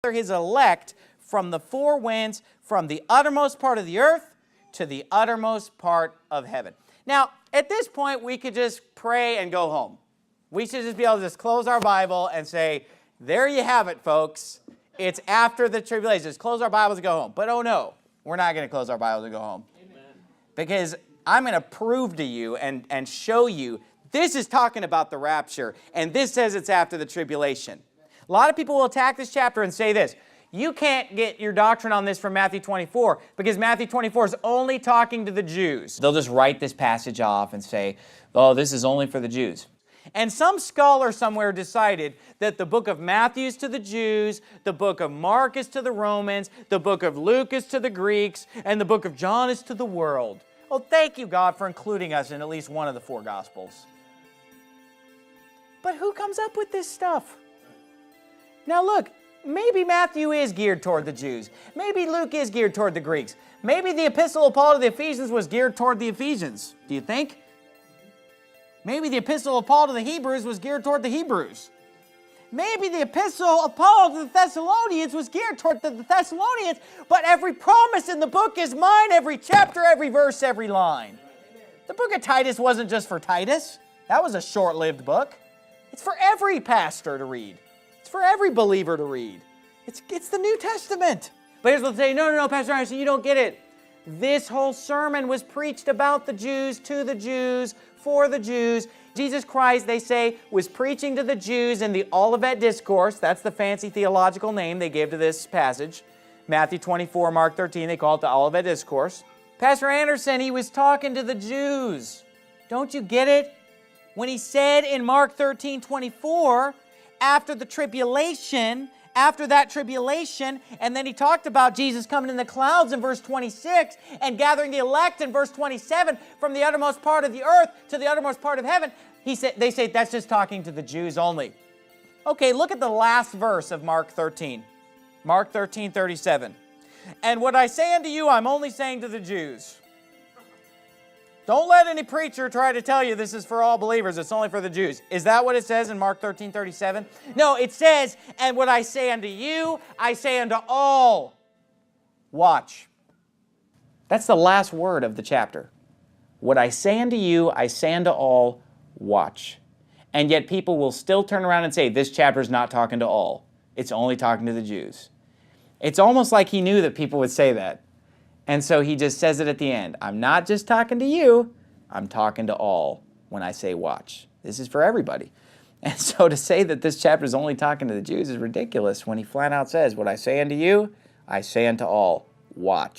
his elect from the four winds, from the uttermost part of the earth to the uttermost part of heaven. Now, at this point, we could just pray and go home. We should just be able to just close our Bible and say, there you have it, folks. It's after the tribulation. Just close our Bibles and go home. But oh no, we're not going to close our Bibles and go home. Amen. Because I'm going to prove to you and show you this is talking about the rapture, and this says it's after the tribulation. A lot of people will attack this chapter and say this: you can't get your doctrine on this from Matthew 24 because Matthew 24 is only talking to the Jews. They'll just write this passage off and say, oh, this is only for the Jews. And some scholar somewhere decided that the book of Matthew is to the Jews, the book of Mark is to the Romans, the book of Luke is to the Greeks, and the book of John is to the world. Well, thank you, God, for including us in at least one of the four Gospels. But who comes up with this stuff? Now look, maybe Matthew is geared toward the Jews. Maybe Luke is geared toward the Greeks. Maybe the epistle of Paul to the Ephesians was geared toward the Ephesians. Do you think? Maybe the epistle of Paul to the Hebrews was geared toward the Hebrews. Maybe the epistle of Paul to the Thessalonians was geared toward the Thessalonians, but every promise in the book is mine, every chapter, every verse, every line. The book of Titus wasn't just for Titus. That was a short-lived book. It's for every pastor to read. It's for every believer to read. It's the New Testament. But here's what they say, no, Pastor Anderson, you don't get it. This whole sermon was preached about the Jews, to the Jews, for the Jews. Jesus Christ, they say, was preaching to the Jews in the Olivet Discourse. That's the fancy theological name they gave to this passage. Matthew 24, Mark 13, they call it the Olivet Discourse. Pastor Anderson, he was talking to the Jews. Don't you get it? When he said in Mark 13:24, after the tribulation, after that tribulation, and then he talked about Jesus coming in the clouds in verse 26 and gathering the elect in verse 27 from the uttermost part of the earth to the uttermost part of heaven, they say that's just talking to the Jews only. Okay, look at the last verse of Mark 13. Mark 13:37. And what I say unto you, I'm only saying to the Jews. Don't let any preacher try to tell you this is for all believers. It's only for the Jews. Is that what it says in Mark 13:37? No, it says, and what I say unto you, I say unto all. Watch. That's the last word of the chapter. What I say unto you, I say unto all. Watch. And yet people will still turn around and say, this chapter is not talking to all. It's only talking to the Jews. It's almost like he knew that people would say that. And so he just says it at the end. I'm not just talking to you, I'm talking to all when I say watch. This is for everybody. And so to say that this chapter is only talking to the Jews is ridiculous when he flat out says, what I say unto you, I say unto all, watch.